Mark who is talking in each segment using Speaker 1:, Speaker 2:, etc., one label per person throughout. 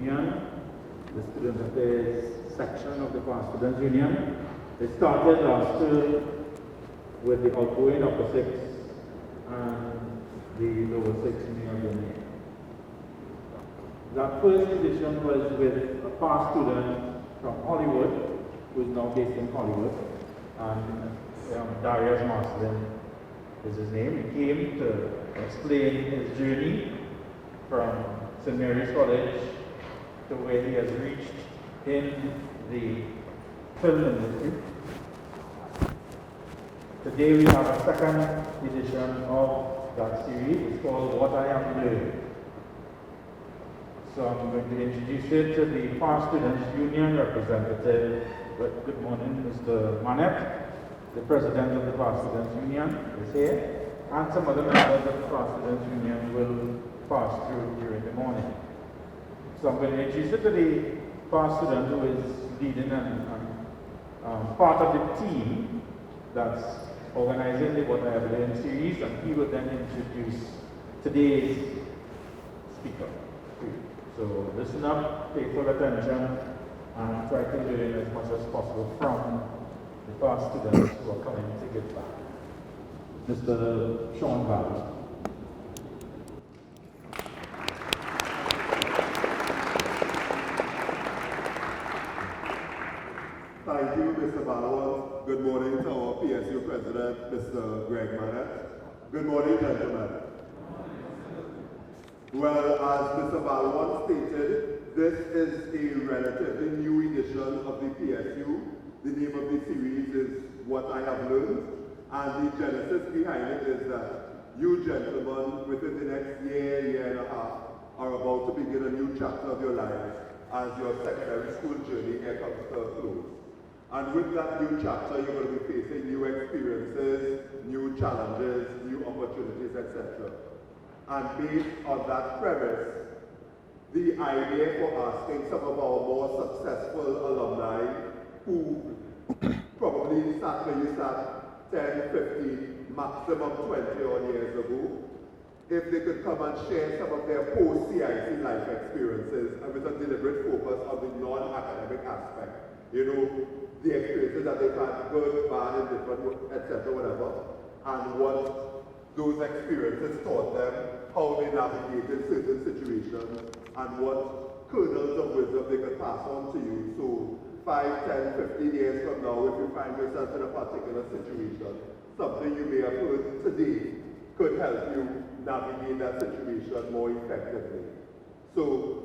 Speaker 1: Union, the Student Affairs section of the Past Students Union. It started last year with the outgoing upper six and the lower six near the name. That first edition was with a past student from Hollywood, who is now based in Hollywood, and Darius Marsden is his name. He came to explain his journey from St. Mary's College to where he has reached in the film industry. Today we have a second edition of that series. It's called What I Have Learned. So I'm going to introduce you to the Past Students Union representative. Good morning, Mr. Manet, the president of the Past Students Union is here, and some other members of the Past Students Union will pass through during the morning. So I'm going to introduce you to the past student who is leading and part of the team that's organizing the What I Have Learned series, and he will then introduce today's speaker. So listen up, pay full attention, and try to learn as much as possible from the past students who are coming to give back. Mr. Sean Valley.
Speaker 2: Thank you, Mr. Balawan. Good morning to our PSU President, Mr. Greg Manet. Good morning, gentlemen. Well, as Mr. Balawan stated, this is a relatively new edition of the PSU. The name of the series is What I Have Learned, and the genesis behind it is that you gentlemen, within the next year and a half, are about to begin a new chapter of your lives as your secondary school journey here comes to a close. And with that new chapter, you're going to be facing new experiences, new challenges, new opportunities, etc. And based on that premise, the idea for asking some of our more successful alumni who probably sat where you sat 10, 15, maximum 20 odd years ago, if they could come and share some of their post-CIC life experiences and with a deliberate focus on the non-academic aspect. You know, the experiences that they've had, good, bad, indifferent, etc., whatever, and what those experiences taught them, how they navigated certain situations, and what kernels of wisdom they could pass on to you. So 5, 10, 15 years from now, if you find yourself in a particular situation, something you may have heard today could help you navigate that situation more effectively. So,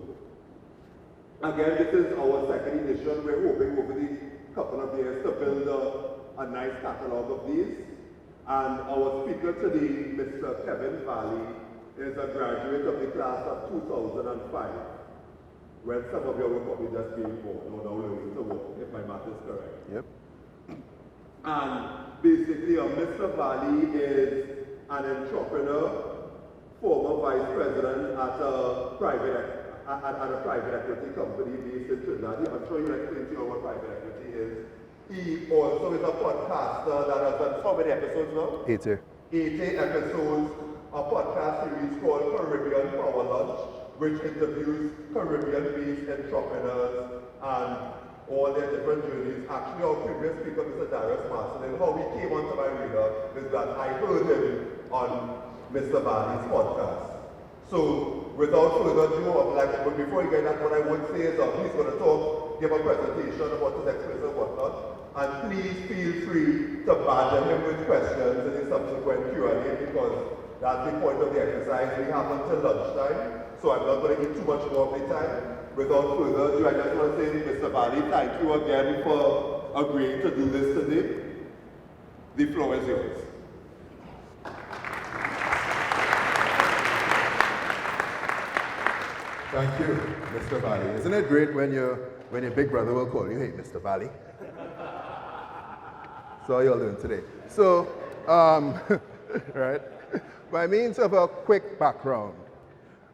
Speaker 2: again, this is our second edition. We're hoping over the couple of years to build a nice catalog of these. And our speaker today, Mr. Kevin Valley, is a graduate of the class of 2005, when some of you were probably just being born or now learning to walk, if my math is correct.
Speaker 3: Yep.
Speaker 2: And basically, Mr. Valley is an entrepreneur, former vice president at a private equity company based in Trinidad. I'm sure you'll explain to you what private equity is. He also is a podcaster that has done how many episodes now?
Speaker 3: 80.
Speaker 2: 80 episodes, a podcast series called Caribbean Power Lunch, which interviews Caribbean-based entrepreneurs and all their different journeys. Actually, our previous speaker, Mr. Darius Marsden, how he came onto my radar is that I heard him on Mr. Valley's podcast. So, without further ado, but before you get that, what I would say is he's going to talk, give a presentation about his experience and whatnot, and please feel free to badger him with questions in the subsequent Q&A, because that's the point of the exercise. We have until lunchtime, so I'm not going to give too much more of the time. Without further ado, I just want to say, Mr. Valley, thank you again for agreeing to do this today. The floor is yours.
Speaker 3: Thank you, Mr. Valley. Isn't it great when your big brother will call you, hey, Mr. Valley? So you're doing today. So, right, by means of a quick background,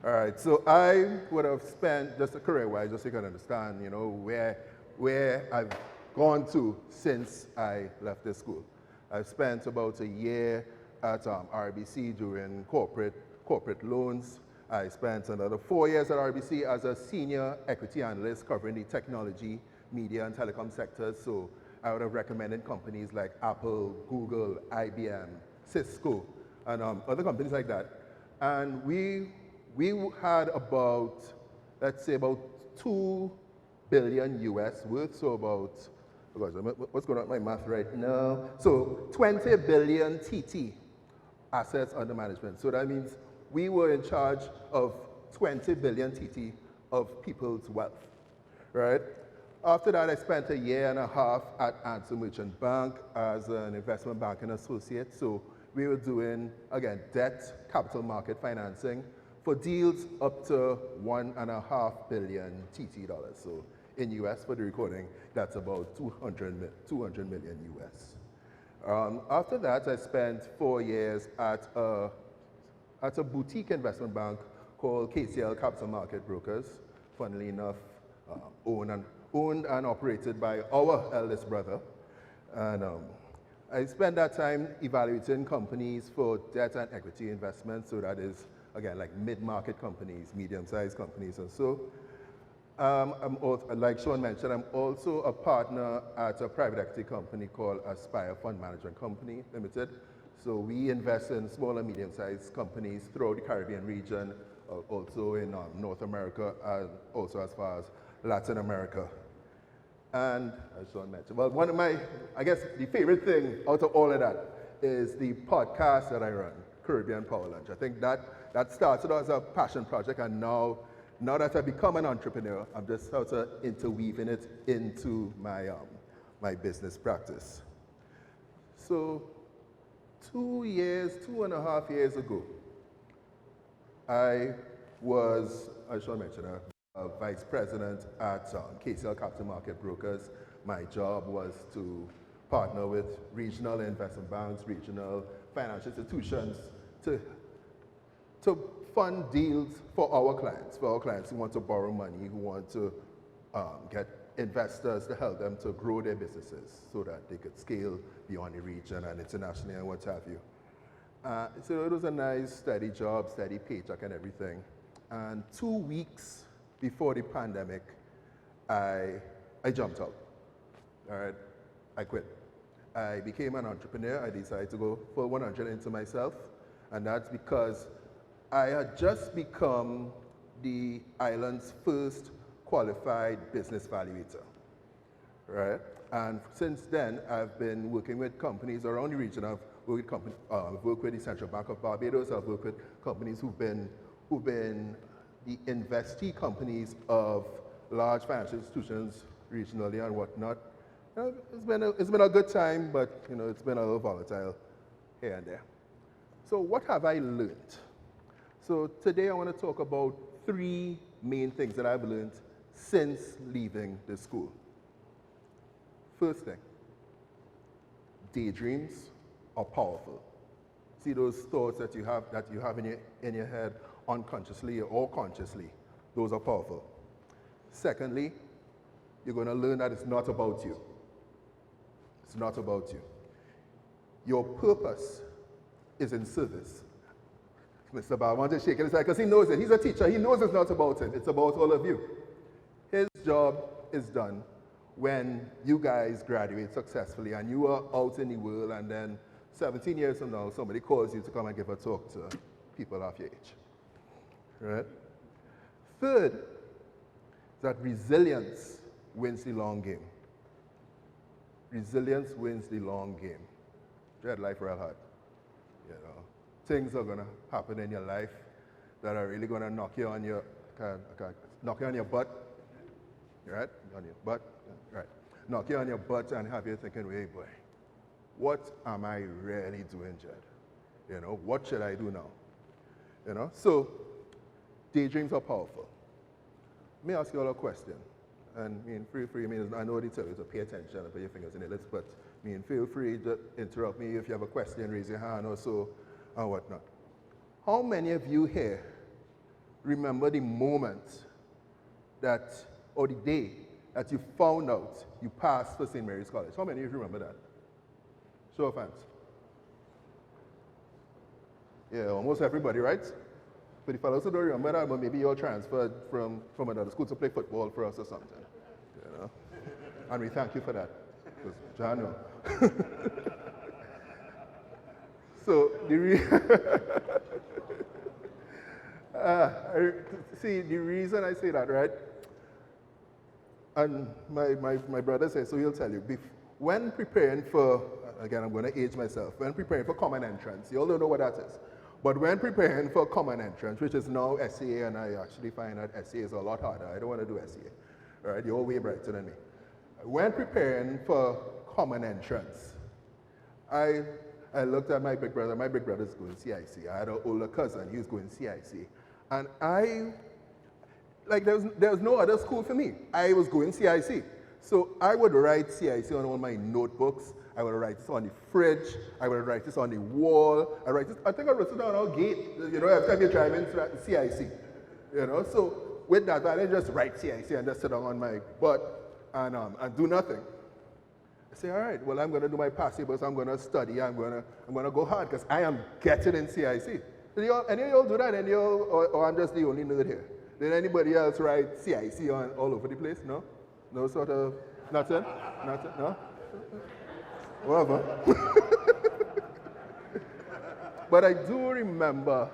Speaker 3: all right, so I would have spent, just career-wise, just so you can understand, you know, where I've gone to since I left the school. I've spent about a year at RBC doing corporate loans I spent another 4 years at RBC as a senior equity analyst covering the technology, media, and telecom sectors. So I would have recommended companies like Apple, Google, IBM, Cisco, and other companies like that. And we had about, let's say, about 2 billion US worth, so about, what's going on with my math right now? So 20 billion TT assets under management. So that means we were in charge of 20 billion TT of people's wealth, right? After that, I spent a year and a half at Answer Merchant Bank as an investment banking associate. So we were doing, again, debt, capital market financing for deals up to $1.5 billion TT dollars. So in US, for the recording, that's about 200 million US. After that, I spent 4 years at a boutique investment bank called KCL Capital Market Brokers, funnily enough, owned and operated by our eldest brother. And I spent that time evaluating companies for debt and equity investments. So that is, again, like mid-market companies, medium-sized companies, and so. I'm also, like Sean mentioned, I'm also a partner at a private equity company called Aspire Fund Management Company Limited. So we invest in small and medium-sized companies throughout the Caribbean region, also in North America, and also as far as Latin America. And as Sean mentioned, well, one of my, I guess the favorite thing out of all of that is the podcast that I run, Caribbean Power Lunch. I think that started as a passion project, and now that I've become an entrepreneur, I'm just sort of interweaving it into my business practice. So 2.5 years ago, I was, as Sean mentioned, a vice president at KCL Capital Market Brokers. My job was to partner with regional investment banks, regional financial institutions to fund deals for our clients who want to borrow money, who want to get investors to help them to grow their businesses so that they could scale beyond the region and internationally and what have you. So it was a nice, steady job, steady paycheck and everything. And 2 weeks before the pandemic, I jumped out. All right, I quit. I became an entrepreneur. I decided to go full 100 into myself, and that's because I had just become the island's first qualified business valuator, right? And since then, I've been working with companies around the region. I've worked with the Central Bank of Barbados. I've worked with companies who've been the investee companies of large financial institutions regionally and whatnot. It's been a good time, but it's been a little volatile here and there. So what have I learned? So today I want to talk about 3 main things that I've learned since leaving the school. First thing, daydreams are powerful. See those thoughts that you have in your head unconsciously or consciously, those are powerful. Secondly, you're going to learn that it's not about you. It's not about you. Your purpose is in service. Mr. Balmont is shaking his head because he knows it. He's a teacher. He knows it's not about him. It's about all of you. His job is done when you guys graduate successfully and you are out in the world, and then 17 years from now, somebody calls you to come and give a talk to people half your age. Right? Third, that resilience wins the long game. Resilience wins the long game. Dread life real hard. Things are going to happen in your life that are really going to knock you on your butt, right? On your butt, right? Knock you on your butt and have you thinking, wait, boy, what am I really doing, Jed? What should I do now? So daydreams are powerful. Let me ask you all a question. And feel free, I know they tell you to pay attention and put your fingers in it, but feel free to interrupt me if you have a question, raise your hand or so, and whatnot. How many of you here remember the moment or the day that you found out you passed for St. Mary's College? How many of you remember that? Show of hands. Yeah, almost everybody, right? For the fellows who don't remember that, but maybe you're transferred from another school to play football for us or something. You know? And we thank you for that. Because John, no. So see, the reason I say that, right? And my brother says, so he'll tell you, when preparing for, again, I'm going to age myself, when preparing for common entrance, you all don't know what that is. But when preparing for common entrance, which is now SCA, and I actually find that SCA is a lot harder. I don't want to do SCA, right? You're way brighter than me. When preparing for common entrance, I looked at my big brother. My big brother's going CIC. I had an older cousin. He was going CIC. And there was no other school for me. I was going CIC. So I would write CIC on all my notebooks. I would write this on the fridge. I would write this on the wall. I think I wrote it on our gate. You know, every time you drive in, CIC. You know, so with that, I didn't just write CIC and just sit down on my butt and do nothing. I say, all right, well, I'm going to do my passibles. I'm going to study. I'm going to go hard because I am getting in CIC. Did any of y'all do that? Or I'm just the only nerd here? Did anybody else write CIC all over the place? No? No sort of, nothing? Nothing? No? Whatever. But I do remember,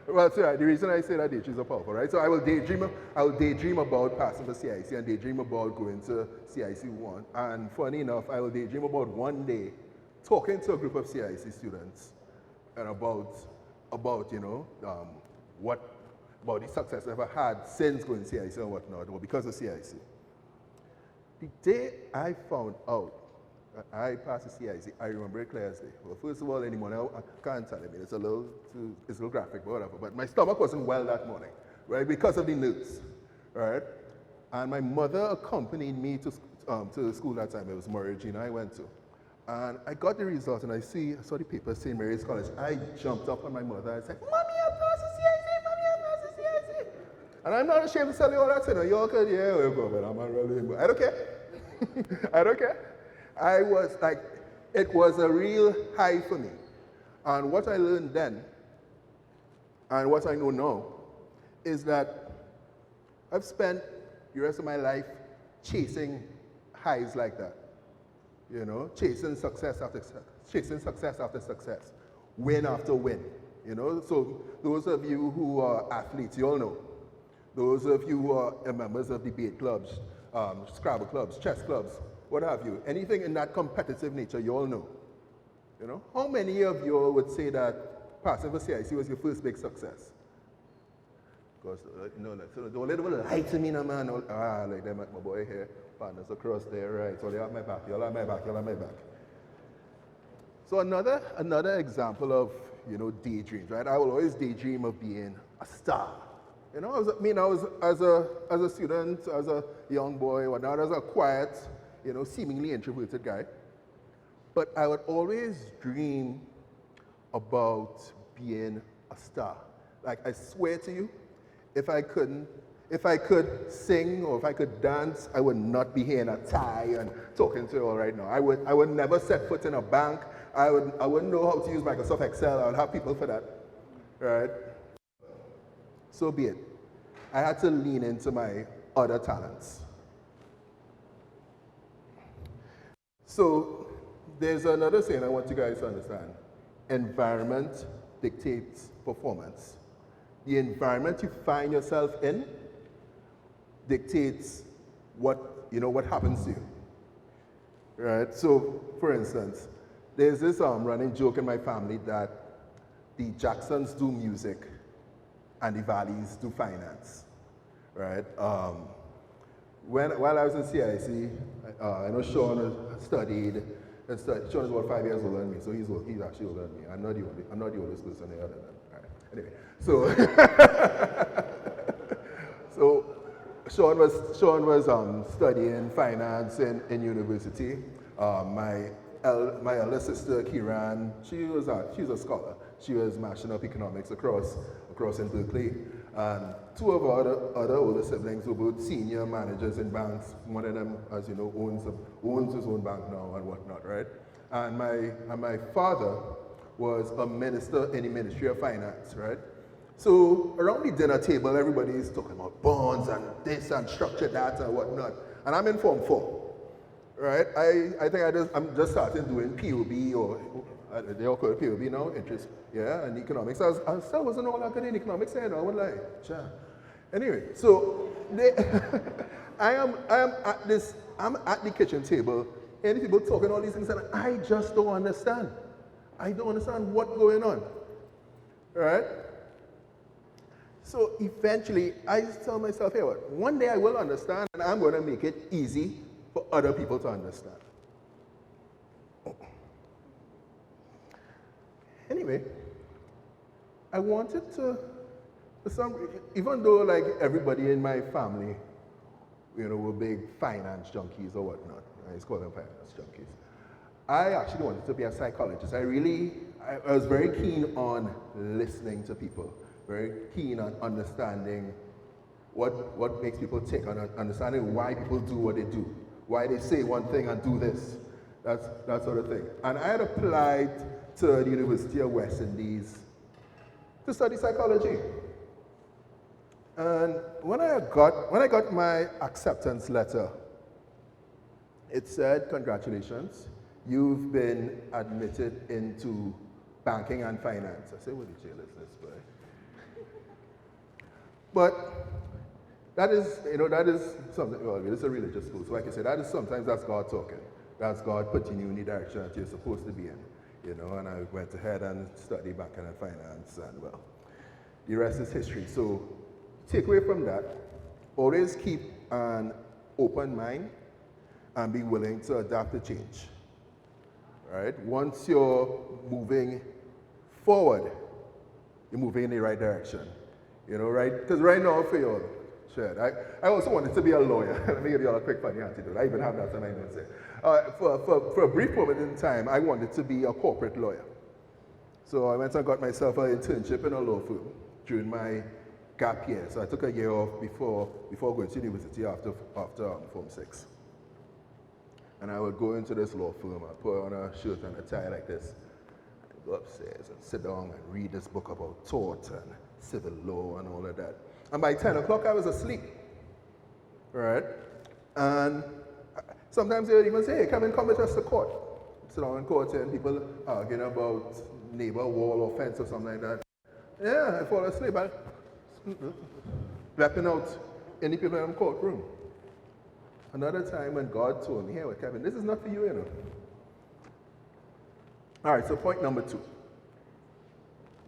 Speaker 3: well, so the reason I say that daydreams are powerful, right? So I will daydream about passing for CIC and daydream about going to CIC 1. And funny enough, I will daydream about one day talking to a group of CIC students and about you know, about the success I've ever had since going CIC and whatnot, or because of CIC. The day I found out that I passed the CIC, I remember it clear as day. Well, first of all, in the morning, I can't tell you, it's a little graphic, but whatever. But my stomach wasn't well that morning, right, because of the news, right? And my mother accompanied me to school that time. It was Murray Regina I went to. And I got the results, and I saw the paper saying Mary's College. I jumped up on my mother and said, Mommy, I passed the CIC! Mommy, I passed the CIC! And I'm not ashamed to tell you all that. You know, you all could, yeah, but I'm not really, I don't care. I don't care. I was like, it was a real high for me. And what I learned then, and what I know now, is that I've spent the rest of my life chasing highs like that. You know, chasing success after success, win after win. You know, so those of you who are athletes, you all know. Those of you who are members of debate clubs, Scrabble clubs, chess clubs, what have you, anything in that competitive nature, you all know. You know, how many of you all would say that passing for CIC was your first big success? Because, you know, like, so don't let them lie to me, no, man. Like them at my boy here, partners across there, right? So they have my back, y'all have my back, y'all have my back. So another example of, you know, daydreams, right? I will always daydream of being a star. You know, I was as a student, as a young boy, whatnot, as a quiet, you know, seemingly introverted guy. But I would always dream about being a star. Like, I swear to you, if I could sing or if I could dance, I would not be here in a tie and talking to you all right now. I would never set foot in a bank. I wouldn't know how to use Microsoft Excel. I would have people for that, right? So be it. I had to lean into my other talents. So there's another saying I want you guys to understand. Environment dictates performance. The environment you find yourself in dictates what happens to you. Right? So, for instance, there's this running joke in my family that the Jacksons do music and the Valleys do finance. Right? While I was in CIC, I know Sean studied. Sean is about 5 years older than me, so he's actually older than me. I'm not the oldest person there other than. All right. Anyway, so so Sean was studying finance in university. My elder sister Kiran, she's a scholar. She was mashing up economics across in Berkeley. And two of our other older siblings were both senior managers in banks. One of them, as you know, owns his own bank now and whatnot, right? And my father was a minister in the Ministry of Finance, right? So around the dinner table, everybody is talking about bonds and this and structured that and whatnot. And I'm in Form 4, right? I think I'm just starting doing POB or they all call it POB now, interest, yeah, and economics. I still wasn't all that good in economics, I won't lie. Sure. Anyway, so I'm at the kitchen table, and people talking all these things, and I just don't understand. I don't understand what's going on, right? So eventually, I tell myself, hey, what? One day I will understand, and I'm going to make it easy for other people to understand. Anyway, I wanted to, even though like everybody in my family, were big finance junkies or whatnot, I just call them finance junkies. I actually wanted to be a psychologist. I was very keen on listening to people, very keen on understanding what makes people tick, on understanding why people do what they do, why they say one thing and do this, that sort of thing. And I had applied to the University of West Indies to study psychology. And when I got my acceptance letter, it said, congratulations, you've been admitted into banking and finance. I said, what the jail is this, boy? But that is something, well, it's a religious school, so like I said, sometimes that's God talking. That's God putting you in the direction that you're supposed to be in. And I went ahead and studied banking and finance, and well, the rest is history. So take away from that, always keep an open mind and be willing to adapt to change. Right? Once you're moving forward, you're moving in the right direction. Right? Because right now for you, I also wanted to be a lawyer. Let me give you all a quick funny anecdote. I even have that and I don't say. For a brief moment in time, I wanted to be a corporate lawyer. So I went and got myself an internship in a law firm during my gap year. So I took a year off before going to university after Form 6. And I would go into this law firm, I'd put on a shirt and a tie like this, and go upstairs and sit down and read this book about tort and civil law and all of that. And by 10 o'clock, I was asleep, right? And sometimes they would even say, hey, come with us to court. Sit down in court and people arguing about neighbor wall or fence or something like that. Yeah, I fall asleep. I'm blapping out any people in the courtroom. Another time when God told me, hey, well, Kevin, this is not for you, All right, so point number 2.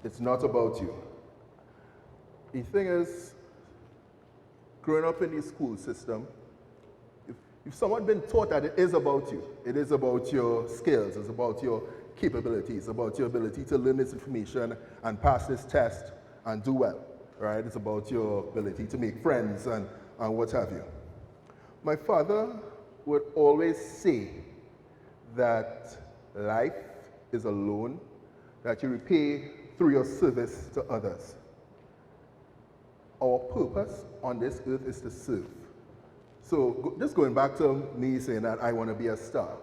Speaker 3: It's not about you. The thing is, growing up in the school system, if someone been taught that it is about you, it is about your skills, it's about your capabilities, about your ability to learn this information and pass this test and do well, right? It's about your ability to make friends and what have you. My father would always say that life is a loan that you repay through your service to others. Our purpose on this earth is to serve. So just going back to me saying that I want to be a star.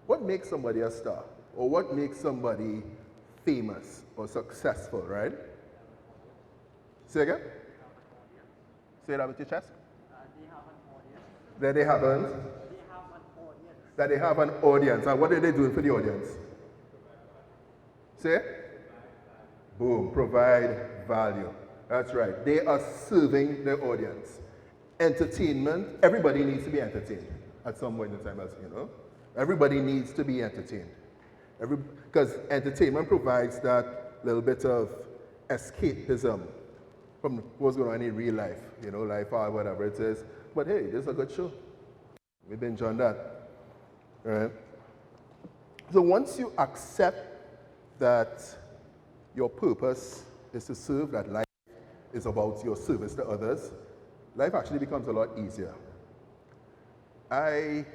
Speaker 3: What makes somebody a star? Or what makes somebody famous or successful, right? Say again? Say that with your chest. That they have an audience. That they have an audience. And what are they doing for the audience? Say? Boom, provide value. That's right. They are serving their audience. Entertainment, everybody needs to be entertained at some point in time, as you know. Everybody needs to be entertained. Because entertainment provides that little bit of escapism from what's going on in real life, life or whatever it is. But hey, this is a good show. We binge on that. Right? So once you accept that your purpose is to serve, that life is about your service to others, life actually becomes a lot easier. I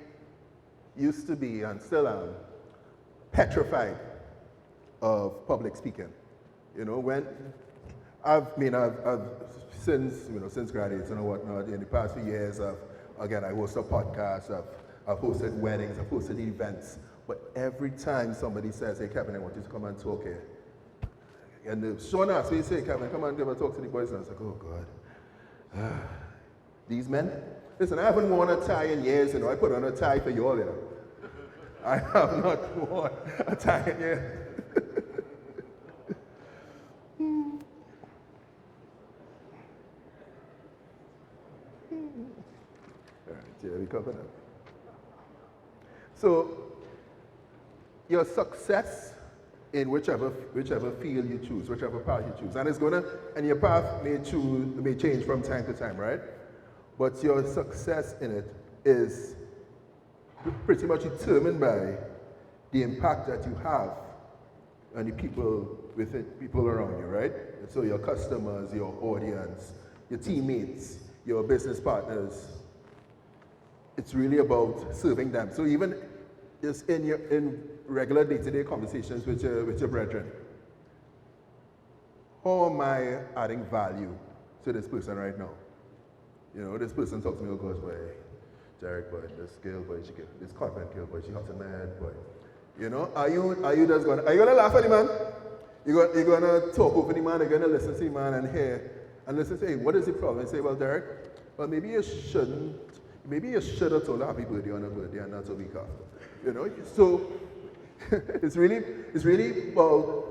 Speaker 3: used to be, and still am, petrified of public speaking. When I've since graduating and whatnot, in the past few years, I host a podcast, I've hosted weddings, I've hosted events, but every time somebody says, hey, Kevin, I want you to come and talk here, And Sean asked me, he said, Kevin, come on, give a talk to the boys. And I was like, oh God, these men. Listen, I haven't worn a tie in years, I put on a tie for you all, I have not worn a tie in years. All right, here we come. So, your success in whichever field you choose, whichever path you choose, and your path may change from time to time, right? But your success in it is pretty much determined by the impact that you have on the people people around you, right? So your customers, your audience, your teammates, your business partners. It's really about serving them. So even just in regular day-to-day conversations with your brethren, how am I adding value to this person right now? This person talks to me, oh gosh, boy, Derek, boy, this girl, boy, this confident girl, boy, she hot and mad, boy. Are you gonna laugh at the man? You're gonna talk over the man, you're gonna listen to the man and hear, and listen to, hey, what is the problem? And say, well, Derek, well, maybe you should have told her happy birthday on her birthday and not a week after. So it's really about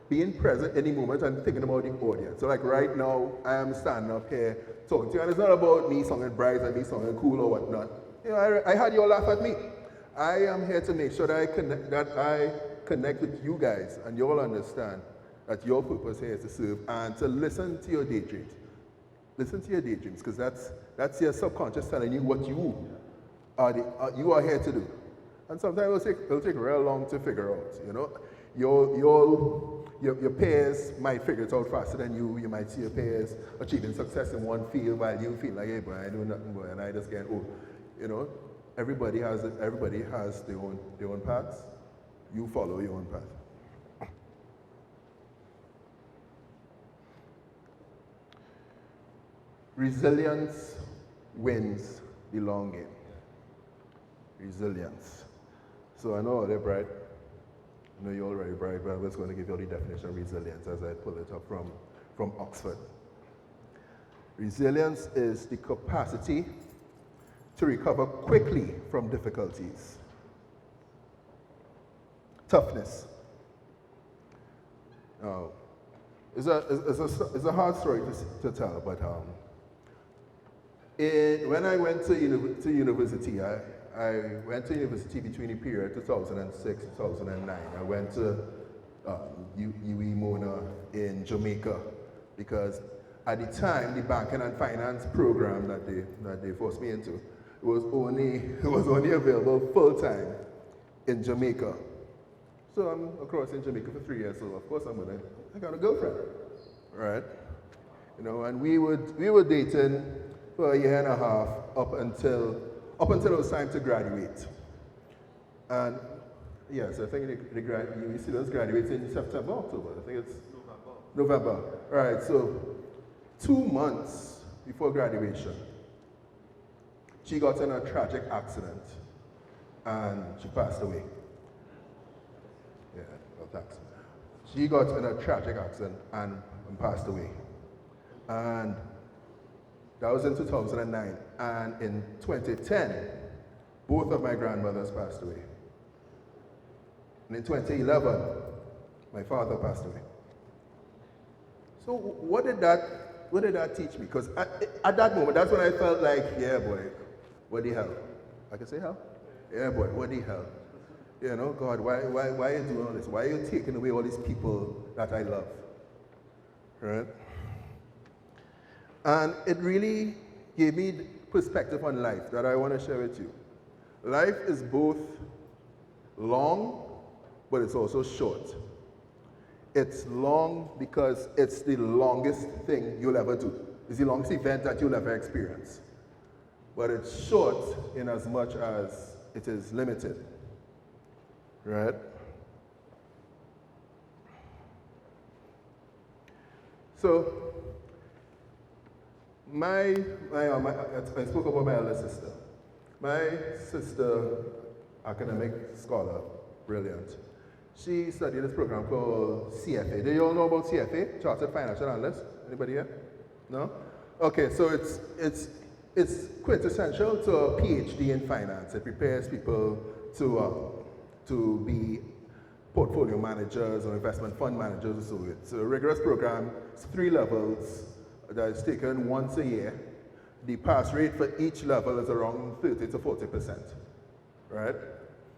Speaker 3: being present in the moment and thinking about the audience. So like right now, I am standing up here talking to you, and it's not about me sounding bright and me sounding cool or whatnot. I had you all laugh at me. I am here to make sure that I connect with you guys and you all understand that your purpose here is to serve and to listen to your daydreams. Listen to your daydreams, because that's your subconscious telling you what you are here to do. And sometimes it'll take real long to figure out. Your peers might figure it out faster than you. You might see your peers achieving success in one field while you feel like, hey, boy, I do nothing, boy, and I just get old. Everybody has their own paths. You follow your own path. Resilience wins the long game. Resilience. So I know they're bright. I know you're already bright, but I'm just going to give you the definition of resilience as I pull it up from Oxford. Resilience is the capacity to recover quickly from difficulties. Toughness. It's a hard story to tell, but when I went to university, I went to university between the period 2006 2009. I went to UWI Mona in Jamaica because at the time the banking and finance program that they forced me into was only available full time in Jamaica. So I'm across in Jamaica for 3 years. So of course I got a girlfriend, right? And we were dating for a year and a half up until it was time to graduate. And yes, I think the students graduate in September, October. I think it's November. All right, so 2 months before graduation, she got in a tragic accident and she passed away. Yeah, well, thanks. She got in a tragic accident and passed away. And that was in 2009. And in 2010, both of my grandmothers passed away. And in 2011, my father passed away. So what did that teach me? Because at that moment, that's when I felt like, yeah, boy, what the hell? I can say hell? Yeah, boy, what the hell? God, why are you doing all this? Why are you taking away all these people that I love? Right? And it really gave me perspective on life that I want to share with you. Life is both long, but it's also short. It's long because it's the longest thing you'll ever do. It's the longest event that you'll ever experience. But it's short in as much as it is limited. Right? So, I spoke about my elder sister. My sister, academic scholar, brilliant. She studied this program called CFA. Do you all know about CFA, Chartered Financial Analyst? Anybody here? No? Okay, so it's quintessential to a PhD in finance. It prepares people to be portfolio managers or investment fund managers. So it's a rigorous program. It's 3 levels that is taken once a year. The pass rate for each level is around 30 to 40%. Right?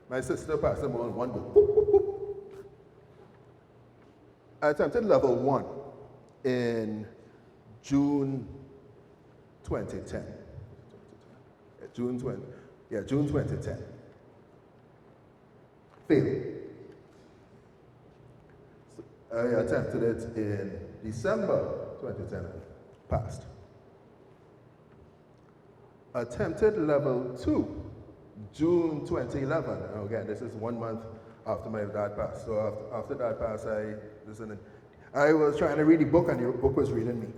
Speaker 3: My sister passed them all in one go. I attempted level 1 in June 2010. June 2010. Failed. So I attempted it in December 2010 and passed. Attempted level 2, June 2011. And again, this is 1 month after my dad passed. So after dad passed, I was trying to read the book and the book was reading me.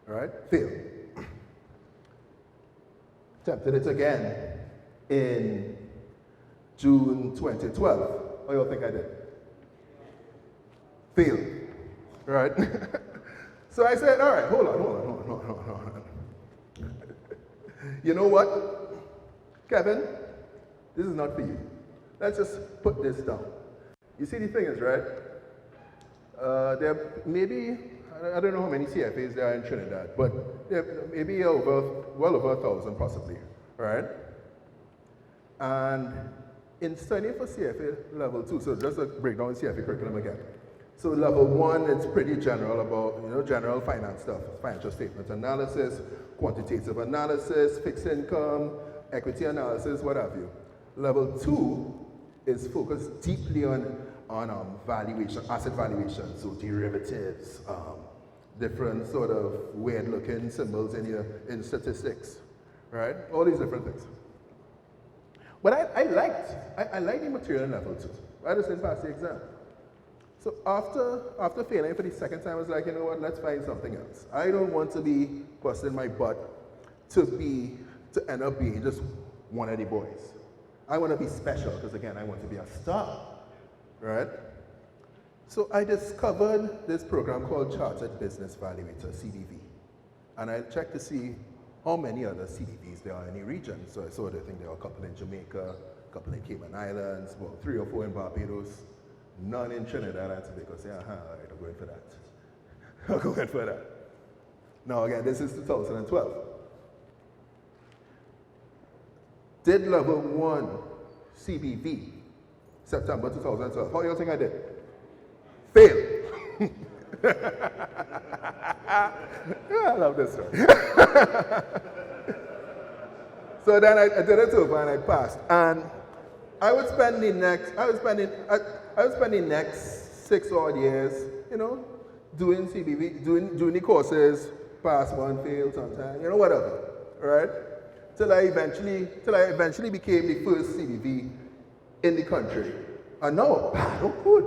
Speaker 3: All right? Failed. Attempted it again in June 2012. What do you think I did? Failed. Right? So I said, all right, hold on. You know what? Kevin, this is not for you. Let's just put this down. You see, the thing is, right? There may be, I don't know how many CFAs there are in Trinidad, but there may be well over 1,000 possibly, right? And in studying for CFA level 2, so just to break down CFA curriculum again. So level 1, it's pretty general about, general finance stuff, financial statement analysis, quantitative analysis, fixed income, equity analysis, what have you. Level 2 is focused deeply on valuation, asset valuation, so derivatives, different sort of weird-looking symbols in statistics, right? All these different things. But I liked the material in level 2. I just didn't pass the exam. So after failing for the second time, I was like, you know what, let's find something else. I don't want to be busting my butt to end up being just one of the boys. I want to be special because, again, I want to be a star, right? So I discovered this program called Chartered Business Valuator, CBV. And I checked to see how many other CBVs there are in the region. So I saw that I think there are a couple in Jamaica, a couple in Cayman Islands, about 3 or 4 in Barbados, none in Trinidad and Tobago. Say, all right, I'm going for that. I'm going for that. Now again, this is 2012. Did level 1 CBV, September 2012. How do you think I did? Failed. I love this one. So then I did it over and I passed. And I would spend the next 6 odd years, doing CBV, doing the courses, pass one, fail sometime, whatever, right? Till I eventually became the first CBV in the country. And now, I'm good.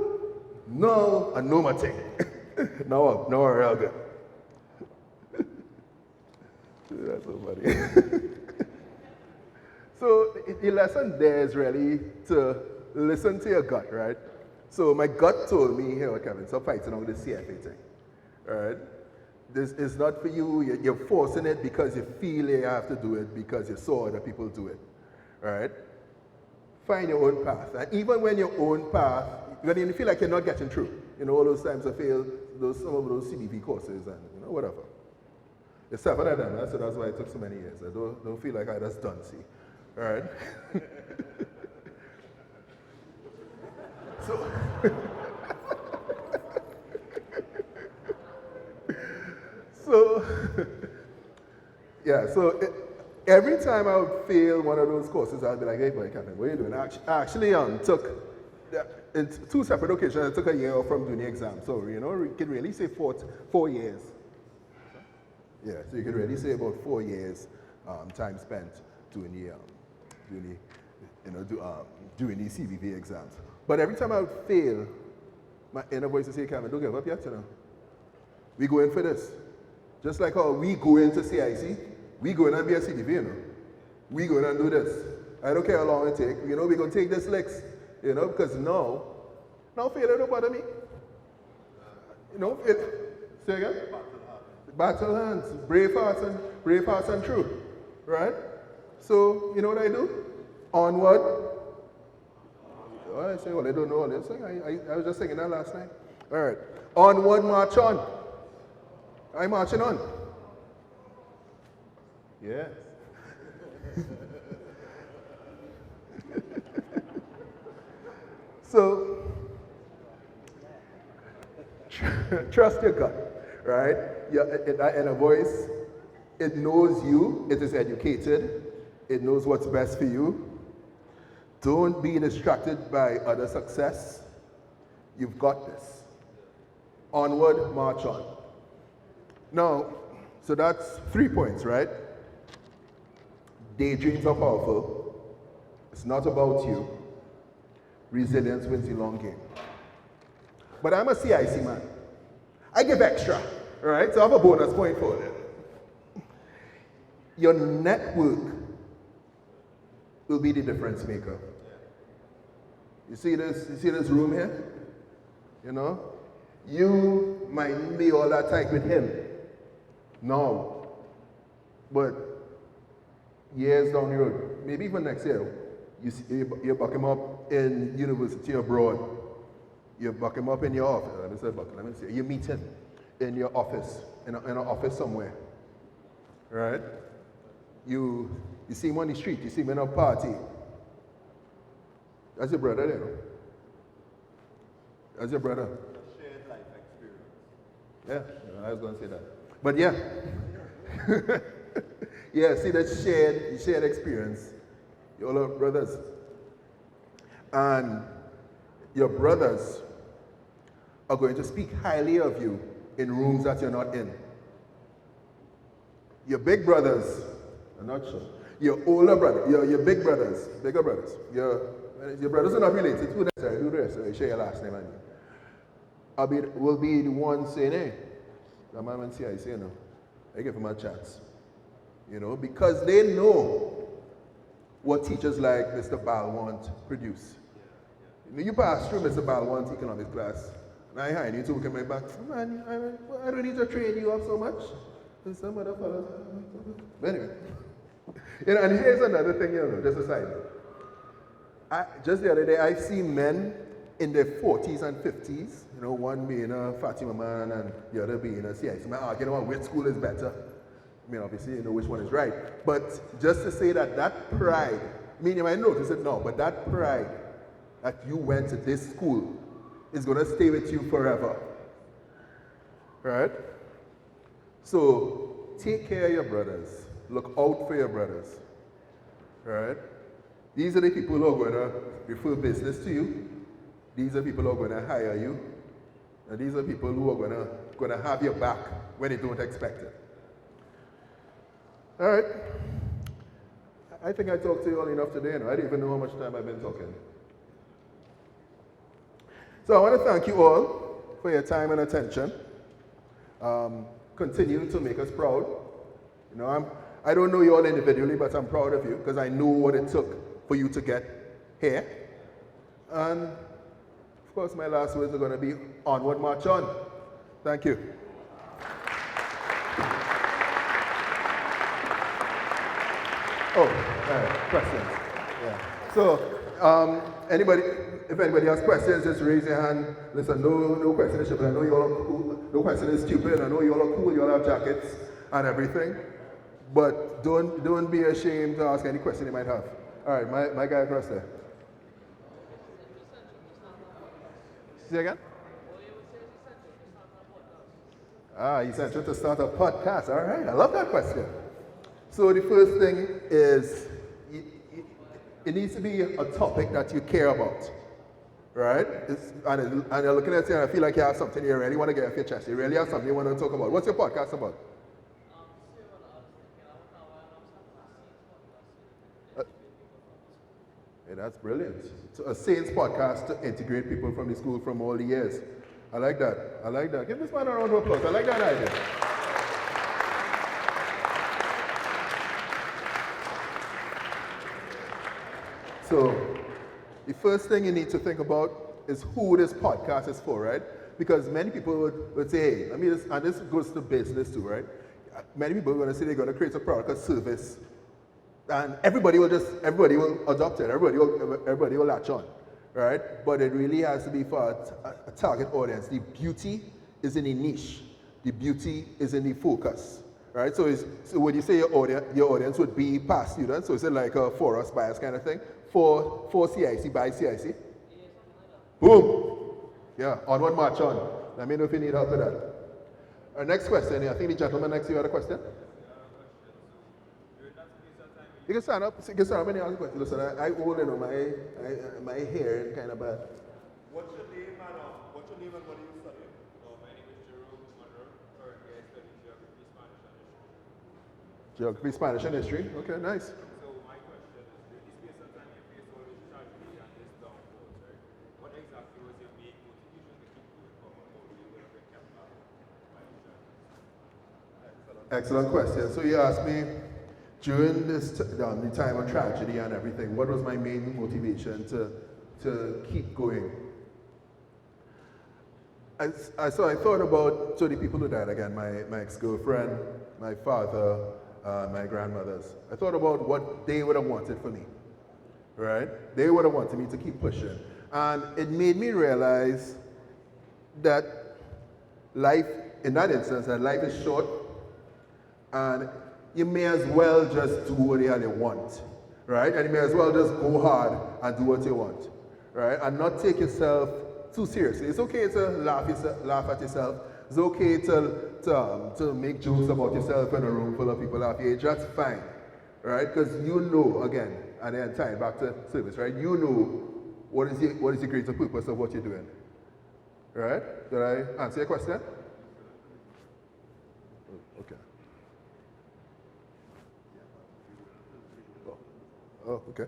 Speaker 3: No, I know my thing. No, I'm real good. That's so funny. So the lesson there is really to listen to your gut, right? So my gut told me, here, Kevin, stop fighting on this CFA thing, all right? This is not for you. You're forcing it because you feel you have to do it because you saw other people do it, all right? Find your own path. And even when your own path, when you feel like you're not getting through, all those times I failed some of those CBV courses and whatever. It's 7 of them, so that's why it took so many years. I don't feel like I just done, see. All right? So every time I would fail one of those courses, I'd be like, hey, boy, Kevin, what are you doing? I actually took, in 2 separate occasions, I took a year off from doing the exam. So, you can really say 4 years. Yeah, so you can really say about 4 years time spent doing the CBV exams. But every time I would fail, my inner voice would say, Kevin, don't give up yet, We go in for this. Just like how we go into CIC, we go in and be a CBV, We go in and do this. I don't care how long it takes. We're going to take this licks, because now Now failure don't bother me. You know, say again? Battle hands, brave hearts and true. Right? So, you know what I do? Onward. Oh, I say, well, I don't know all this. I was just singing that last night. All right. Onward, march on. I'm marching on. Yes. So, trust your gut, right? And a voice, it knows you, it is educated, it knows what's best for you. Don't be distracted by other success. You've got this. Onward, march on. Now, so that's 3 points, right? Daydreams are powerful. It's not about you. Resilience wins the long game. But I'm a CIC man. I give extra, right? So I have a bonus point for it. Your network will be the difference maker. You see this room here? You know? You might be all that tight with him. No. But years down the road, maybe even next year, you buck him up in university abroad. You buck him up in your office. Let me say, you meet him in your office, in an office somewhere. Right? You see him on the street, you see him in a party. That's your brother there. That's your brother.
Speaker 2: Shared life experience.
Speaker 3: Yeah, I was going to say that. But yeah. Yeah, see that shared experience. You all are brothers. And your brothers are going to speak highly of you in rooms that you're not in. Your big brothers, I'm not sure. Your older brother, your big brothers, bigger brothers. Your brothers are not related to that. Who the rest? Share your last name and you. Will be the one saying, hey, the man and CIC, you know, I give him a chance. You know, because they know what teachers like Mr. Balwant produce. You know, you pass through Mr. Balwant economics class, and I hired you to look at my back. Man, I don't need to train you up so much. And some other fellas. But anyway. You know, and here's another thing, you know, just a side note. Just the other day, I see men in their 40s and 50s, you know, one being a Fatima man and the other being a CIC man, arguing about which school is better. I mean, obviously, you know which one is right. But just to say that pride, I mean, you might notice it now, but that pride that you went to this school is going to stay with you forever. Right? So, take care of your brothers. Look out for your brothers. Right? These are the people who are going to refer business to you. These are people who are going to hire you. And these are people who are going to have your back when they don't expect it. All right. I think I talked to you all enough today. I don't even know how much time I've been talking. So I want to thank you all for your time and attention. Continue to make us proud. You know, I don't know you all individually, but I'm proud of you because I know what it took for you to get here. And of course, my last words are going to be onward, march on. Thank you. Oh, questions. Yeah. So, if anybody has questions, just raise your hand. Listen, no question is stupid. I know you all are cool. No question is stupid. I know you all are cool. You all have jackets and everything. But don't be ashamed to ask any question you might have. All right, my guy across there. Say again? Essential to start a podcast. All right, I love that question. So the first thing is, it needs to be a topic that you care about, right? And you're looking at it and I feel like you have something you really want to get off your chest. You really have something you want to talk about. What's your podcast about? Hey, that's brilliant. So a Saints podcast to integrate people from the school from all the years. I like that. I like that. Give this man a round of applause. I like that idea. So, the first thing you need to think about is who this podcast is for, right? Because many people would say, hey, let me just, and this goes to business too, right? Many people are going to say they're going to create a product or service, and everybody will adopt it, everybody will latch on, right? But it really has to be for a target audience. The beauty is in the niche. The beauty is in the focus, right? So when you say your audience would be past students, so is it like a for us bias kind of thing? For CIC, by CIC? Boom! Yeah, onward march on. Let me know if you need help with that. Our next question, I think the gentleman next to you had a question. You can stand up and ask a question. Listen, I hold my hair and kind of bad.
Speaker 2: What's your name and what do you study?
Speaker 4: My name is Jerome Monroe. Currently, I study geography, Spanish, and history.
Speaker 3: Geography, Spanish, and history. Okay, nice.
Speaker 4: So my question is, during this space of time you face all this tragedy and this downfall, right? What exactly was your main motivation to keep going forward? How were you going to get kept up by the tragedy?
Speaker 3: Excellent question. So you asked me, during this the time of tragedy and everything, what was my main motivation to keep going? So I thought about the people who died again, my ex-girlfriend, my father, my grandmothers. I thought about what they would have wanted for me, right? They would have wanted me to keep pushing. And it made me realize that life, in that instance, that life is short, and you may as well just do what the hell you want, right? And you may as well just go hard and do what you want, right? And not take yourself too seriously. It's okay to laugh at yourself. It's okay to make jokes about yourself in a room full of people laughing. It's just fine, right? Because you know, again, and then time back to service, right? You know what is the greater purpose of what you're doing, right? Did I answer your question? Okay. Oh, okay.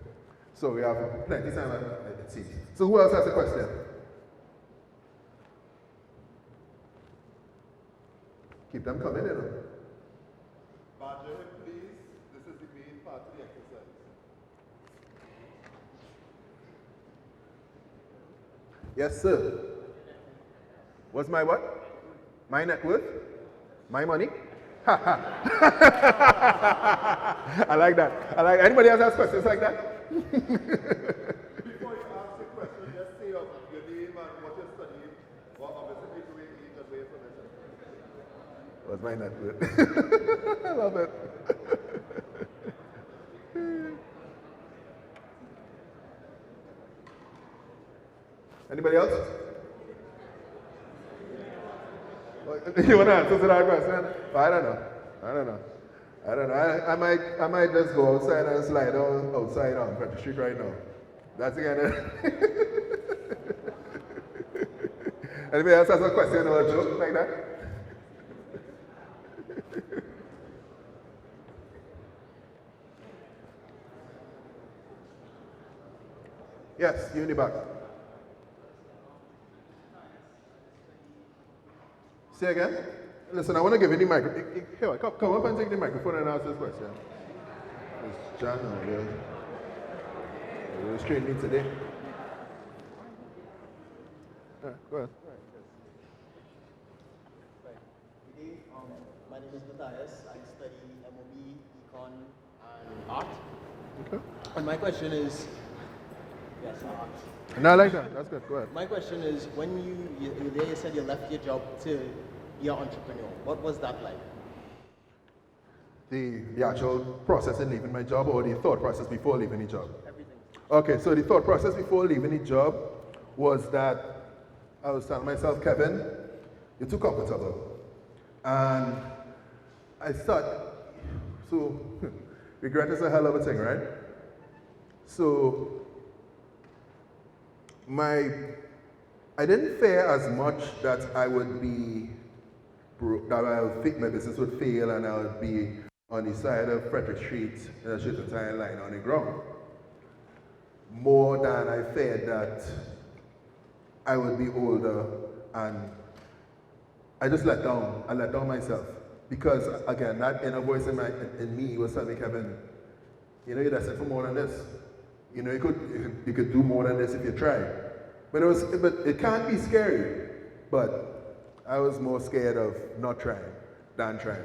Speaker 3: So we have plenty of time, it seems. So who else has a question? Keep them coming in.
Speaker 2: Badger, please. This is the main part of the exercise.
Speaker 3: Yes, sir. What's my what? My net worth? My money? Ha ha. I like that. Anybody else has questions like that?
Speaker 2: Before you ask the question, just say your name and what you're studying. Well, obviously, make away age and way information.
Speaker 3: What's my net worth? I love it. Anybody else? You want to answer to that question? I don't know. I might just go outside and slide outside on Frederick Street right now. That's the kind of. Anybody else has a question or a joke like that? Yes, you in the back. Say again? Listen, I want to give you the microphone. Here, come up and take the microphone and ask this question. It's John over there. You're restraining me today. All right, go ahead.
Speaker 5: Good day. My name is Matthias. I study MOB, Econ, and Art.
Speaker 3: Okay.
Speaker 5: And my question is, yes, art.
Speaker 3: No, I like that. That's good. Go ahead.
Speaker 5: My question is, when you said you left your job to be an entrepreneur. What was that like?
Speaker 3: The actual process in leaving my job, or the thought process before leaving the job?
Speaker 5: Everything.
Speaker 3: Okay, so the thought process before leaving the job was that I was telling myself, Kevin, you're too comfortable. And I thought, so regret is a hell of a thing, right? So I didn't fear as much that I would be that I think my business would fail and I would be on the side of Frederick Street in a shooting tire line on the ground. More than I feared that I would be older, and I just let down. I let down myself. Because again, that inner voice in me was telling me, Kevin, you know you're destined for more than this. You know you could do more than this if you try. But it can be scary. But I was more scared of not trying than trying.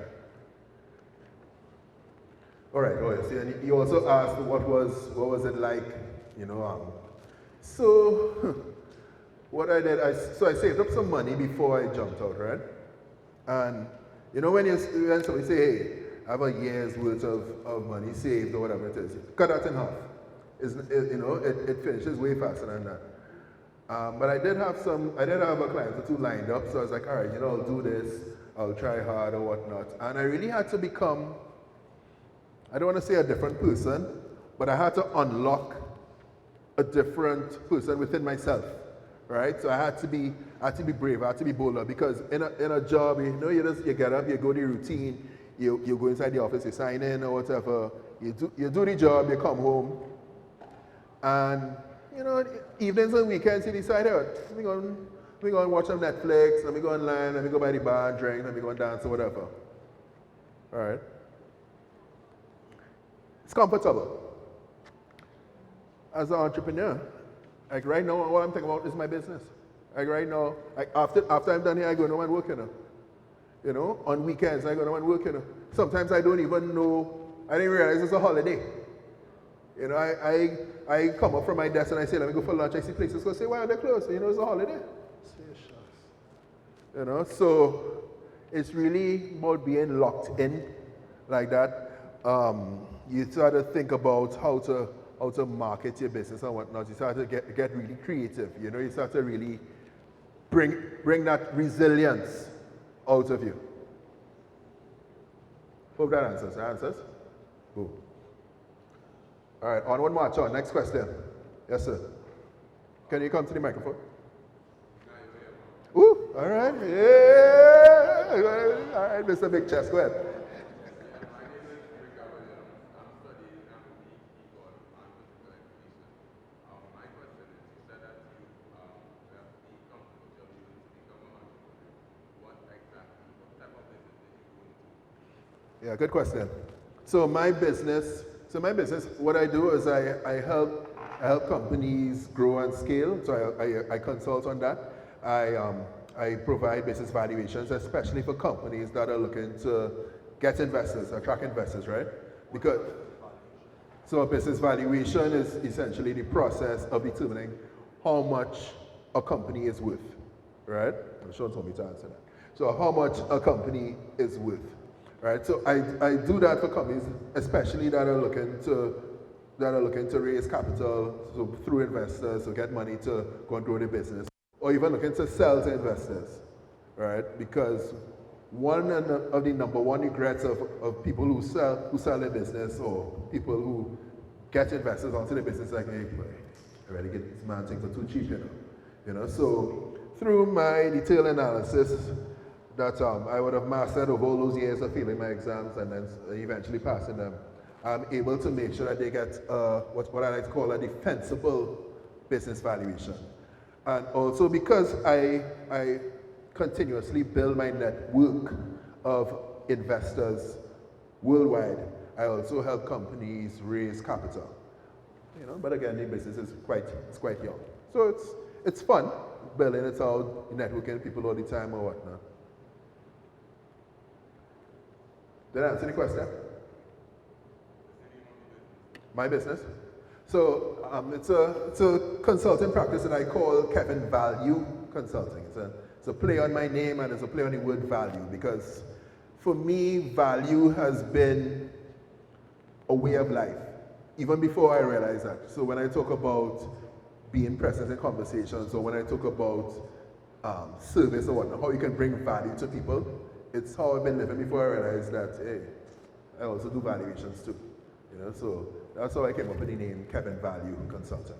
Speaker 3: All right. Oh, yes. And you also asked what was it like, you know. So what I did, so I saved up some money before I jumped out, right? And you know when somebody say, hey, I have a year's worth of money saved or whatever it is, cut that in half. It finishes way faster than that. But I did have a client or two lined up, so I was like, all right, I'll do this, I'll try hard or whatnot. And I really had to become, I don't want to say a different person, but I had to unlock a different person within myself, right? So I had to be brave, I had to be bolder, because in a job, you get up, you go to your routine, you go inside the office, you sign in or whatever, you do the job, you come home, and evenings and weekends you decide, we going to watch some Netflix, let me go online, let me go by the bar and drink, let me go and dance or whatever. All right? It's comfortable. As an entrepreneur, like right now, all I'm thinking about is my business. Like right now, like after I'm done here, I go home and work, on weekends, I go home and work, Sometimes I don't even know, I didn't realize it's a holiday. I come up from my desk and I say, let me go for lunch. I see places go say, why are they closed? It's a holiday. So it's really about being locked in like that. You start to think about how to market your business and whatnot. You start to get really creative. You start to really bring that resilience out of you. Hope that answers. Answers? Cool. All right, on one more. John, next question. Yes, sir. Can you come to the microphone? Ooh, all right. Yeah. All right, Mr. Big Chest, go ahead. Yeah, good question. So my business, what I do is I help companies grow and scale. So I consult on that. I provide business valuations, especially for companies that are looking to get investors, attract investors, right? So a business valuation is essentially the process of determining how much a company is worth, right? Sean told me to answer that. So how much a company is worth. Right, so I do that for companies, especially that are looking to raise capital through investors, to get money to go and grow their business, or even looking to sell to investors, right? Because one of the number one regrets of people who sell their business, or people who get investors onto their business, like, hey, I already get this man things are too cheap, So through my detailed analysis that I would have mastered over all those years of failing my exams and then eventually passing them, I'm able to make sure that they get what I like to call a defensible business valuation. And also because I continuously build my network of investors worldwide, I also help companies raise capital. But again, the business is quite young. So it's fun building it out, networking people all the time or whatnot. Did I answer the question? My business? So it's a consulting practice that I call Kevin Value Consulting. It's a play on my name and it's a play on the word value, because for me, value has been a way of life, even before I realized that. So when I talk about being present in conversations, or when I talk about service or whatnot, how you can bring value to people, it's how I've been living before I realized that, hey, I also do valuations too. So that's how I came up with the name Kevin Value Consultant.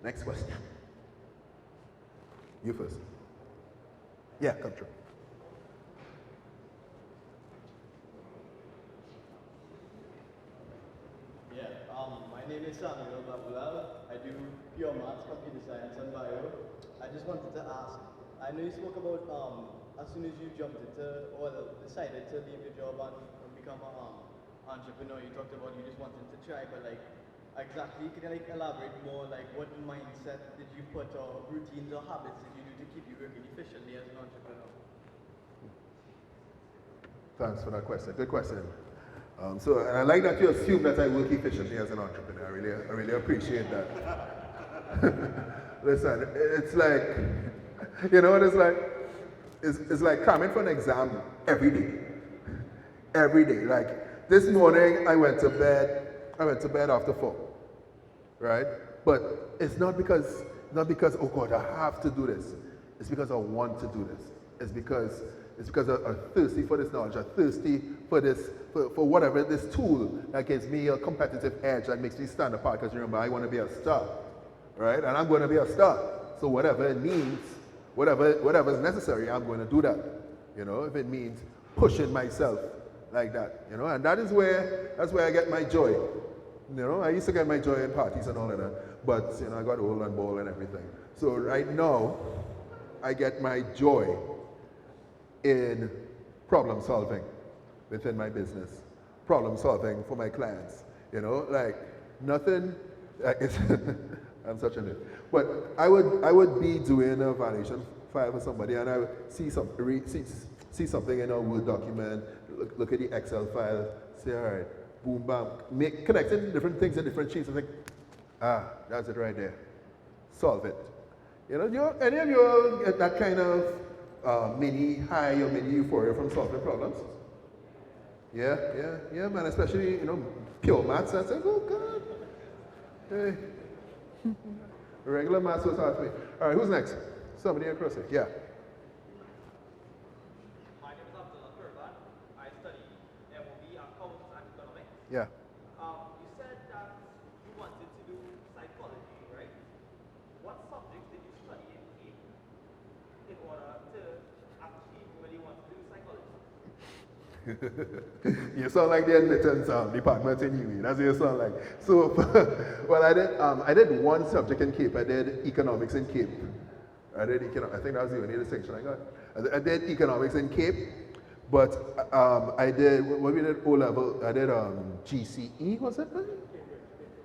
Speaker 3: Next question. You first. Yeah, come true.
Speaker 5: Yeah, my name is Samuel Babulal. I do pure maths, computer science, and bio. I just wanted to ask, I know you spoke about as soon as you jumped into, or decided to leave your job and become an entrepreneur, you talked about you just wanted to try, but like, exactly, can you like elaborate more, like what mindset did you put or routines or habits did you do to keep you working efficiently as an entrepreneur?
Speaker 3: Thanks for that question. Good question. So and I like that you assume that I work efficiently as an entrepreneur. I really appreciate that. Listen, it's like, you know what it's like? It's like coming for an exam every day. Every day. Like this morning, I went to bed. I went to bed after 4, right? But it's not because oh God, I have to do this. It's because I want to do this. It's because I'm thirsty for this knowledge. I'm thirsty for this for whatever this tool that gives me a competitive edge that makes me stand apart. Because remember, I want to be a star, right? And I'm going to be a star. So whatever it means, whatever is necessary, I'm going to do that. You know, if it means pushing myself like that, you know, and that's where I get my joy. You know, I used to get my joy in parties and all of that, but you know, I got old and bald and everything. So right now, I get my joy in problem solving within my business, problem solving for my clients. You know, like nothing. Like it's I'm such a nerd. But I would be doing a valuation file for somebody, and I would see something in a Word document, look at the Excel file, say, all right, boom, bam, connecting different things in different sheets, and think, that's it right there. Solve it. You know, any of you get that kind of mini high or mini euphoria from solving problems? Yeah, man. Especially, you know, pure maths. That's like, oh God. Hey. Regular maths was hard for me. All right, who's next? Somebody across here. Yeah.
Speaker 6: My name is Abdullah Kurban. I study MOB accounts and economics.
Speaker 3: Yeah.
Speaker 6: You said that you wanted to do psychology, right? What subjects did you study in Cape in order to achieve what you want to do psychology?
Speaker 3: You sound like the admittance department in UWI. That's what you sound like. So, well, I did one subject in Cape. I did economics in Cape. I think that was the only distinction I got. I did economics in Cape, but I did when we did O level. I did GCE, was it?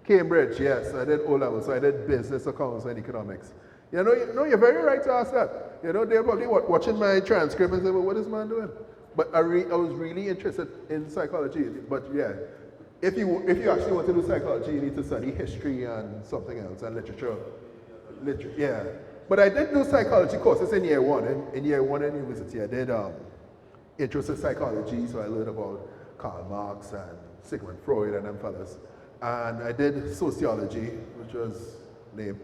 Speaker 3: Cambridge, yes. I did O level, so I did business accounts and economics. You know, you're very right to ask that. You know, they're probably watching my transcript and say, well, what is man doing? But I was really interested in psychology. But yeah, if you actually want to do psychology, you need to study history and something else, and literature. Yeah. But I did do psychology courses in year 1. In year 1 in university, I did intro to psychology, so I learned about Karl Marx and Sigmund Freud and them fellas. And I did sociology, which was lame.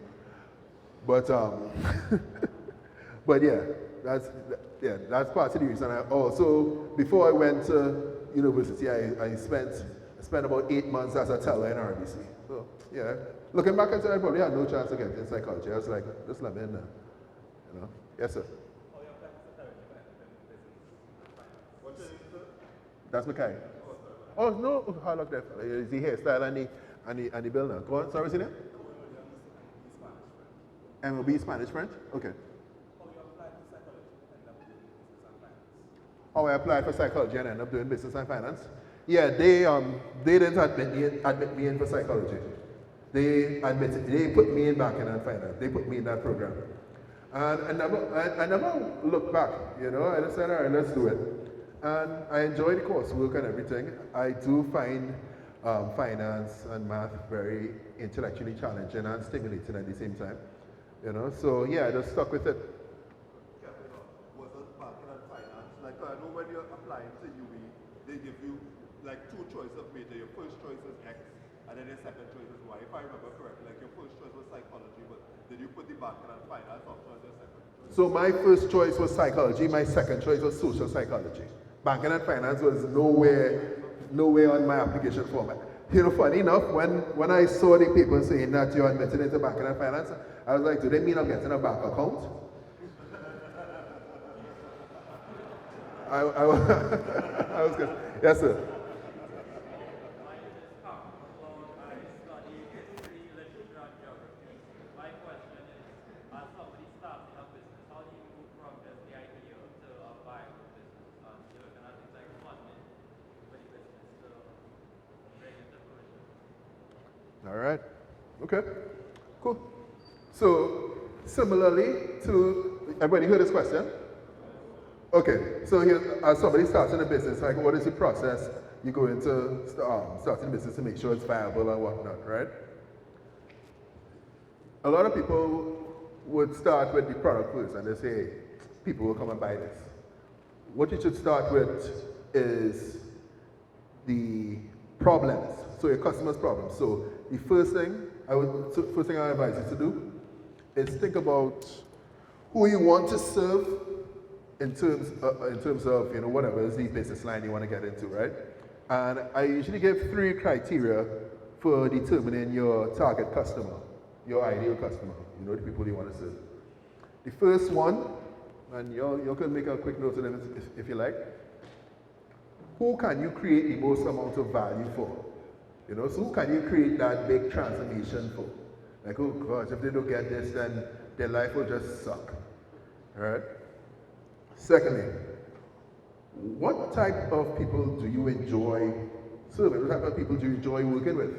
Speaker 3: But but yeah, that's part of the reason. I also, before I went to university, I spent about 8 months as a teller in RBC. So yeah, looking back, I probably had no chance to get into psychology. I was like, just let me in there, you know. Yes, sir. That's Mackay. Oh no, how look that? Is the hairstyle and the bill now? Go on. Sorry, what's your name? MLB Spanish French. Okay. How I applied for psychology and ended up doing business and finance. Yeah, they didn't admit me in for psychology. They put me in banking and finance. They put me in that program. And I never looked back, you know. I just said, all right, let's do it. And I enjoy the coursework and everything. I do find finance and math very intellectually challenging and stimulating at the same time. You know, so yeah, I just stuck with it.
Speaker 2: Wasn't banking and finance. Like I know when you're applying to UWI, they give you like 2 choices of major. Your first choice is X, and then your second choice is Y. If I remember correctly, like your first choice was psychology, but did you put the banking and finance option as your second choice?
Speaker 3: So my first choice was psychology. My second choice was social psychology. Banking and finance was nowhere on my application form. You know, funny enough, when I saw the paper saying that you're admitted into banking and finance, I was like, do they mean I'm getting a bank account? I was good. Yes, sir.
Speaker 6: My name is Tom. I study history, literature, and geography. My question is, as somebody starting a business, how do you move from just the idea to a viable business? You're looking at things like funding for the business to bring it to fruition.
Speaker 3: All right. Okay. Cool. So similarly to everybody heard this question? Okay. So here, as somebody starts in a business, like what is the process you go into starting a business to make sure it's viable and whatnot, right? A lot of people would start with the product first and they say, hey, people will come and buy this. What you should start with is the problems, so your customer's problems. So the first thing I advise you to do is think about who you want to serve in terms of whatever is the business line you want to get into, right? And I usually give 3 criteria for determining your target customer, your ideal customer, the people you want to serve. The first one, and you can make a quick note of them if you like. Who can you create the most amount of value for? So who can you create that big transformation for? Like, oh gosh, if they don't get this, then their life will just suck. All right? Secondly, what type of people do you enjoy serving? What type of people do you enjoy working with?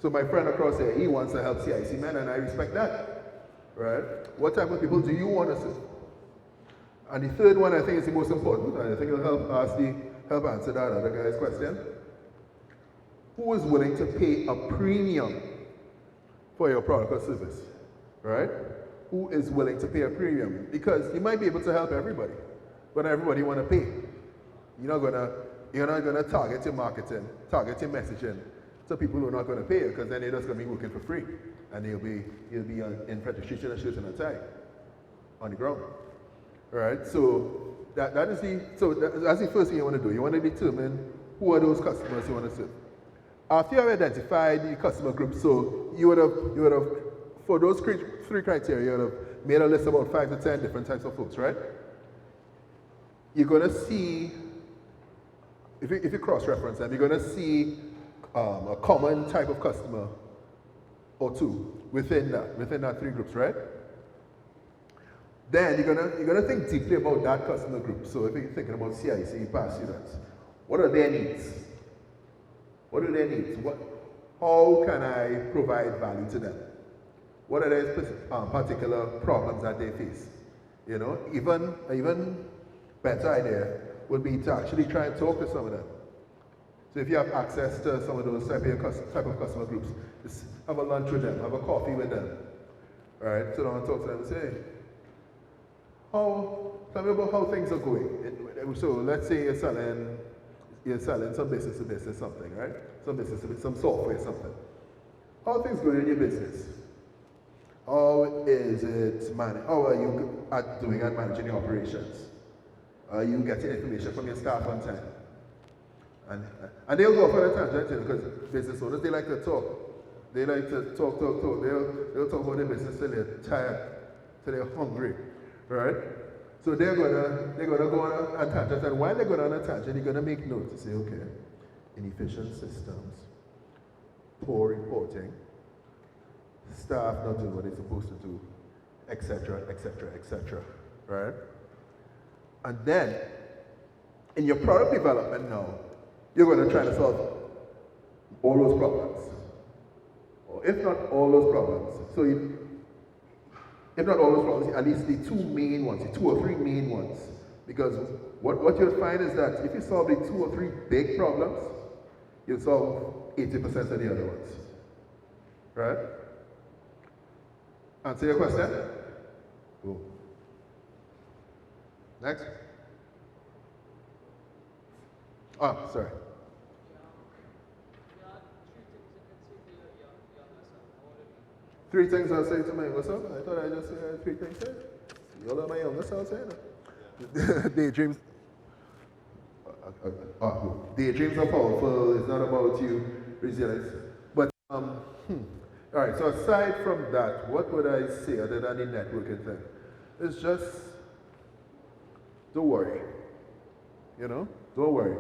Speaker 3: So my friend across there, he wants to help CIC men, and I respect that. Right? What type of people do you want to serve? And the third one I think is the most important, and I think it'll help answer that other guy's question. Who is willing to pay a premium for your product or service? Right? Who is willing to pay a premium? Because you might be able to help everybody, but everybody want to pay. You're not gonna target your marketing, target your messaging to people who are not gonna pay, because then they're just gonna be working for free, and you'll be in registration and shirt and a tie on the ground. All right, so that's the first thing you want to do. You want to determine who are those customers you want to serve. After you have identified the customer group, so you would have for those 3 criteria, you would have made a list of about 5 to 10 different types of folks, right? You're going to see, if you cross-reference them, you're going to see a common type of customer or 2 within that 3 groups, right? Then you're gonna think deeply about that customer group. So if you're thinking about CIC past students, what are their needs? What are their needs? How can I provide value to them? What are their particular problems that they face? Even better idea would be to actually try and talk to some of them. So if you have access to some of those type of customer groups, just have a lunch with them, have a coffee with them. All right, sit down and talk to them and say, hey, tell me about how things are going. So let's say you're selling some business to business something, right? Some software something. How are things going in your business? How is it how are you doing at managing your operations? Are you getting information from your staff on time? And they'll go off on a tangent because business owners, they like to talk. They like to talk. They'll talk about their business till they're tired, till they're hungry. Right? So they're gonna go on a tangent, and while they're going on a tangent, you're gonna make notes to say, okay, inefficient systems, poor reporting, staff not doing what they're supposed to do, etc., etc., etc. Right? And then in your product development now, you're gonna try to solve all those problems. Or if not all those problems. If not all those problems, at least the 2 main ones, the 2 or 3 main ones. Because what you'll find is that if you solve the 2 or 3 big problems, you'll solve 80% of the other ones. Right? Answer your question? Cool. Next. Sorry. 3 things I'll say to my younger self. I thought I just said 3 things there. You all are my younger self saying that. Daydreams. Daydreams are powerful. It's not about you resilience. But all right. So aside from that, what would I say other than the networking thing? It's just don't worry. Don't worry.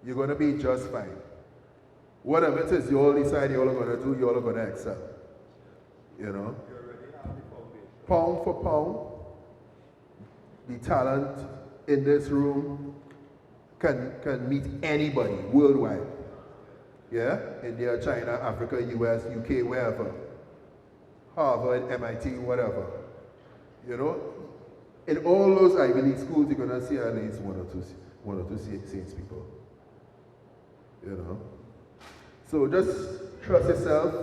Speaker 3: You're gonna be just fine. Whatever it is you all decide you all are gonna do, you all are gonna excel. Pound for pound, the talent in this room can meet anybody worldwide. Yeah, India, China, Africa, US, UK, wherever. Harvard, MIT, whatever. You know, in all those Ivy League schools, you're gonna see at least one or two sales people. You know, so just trust yourself.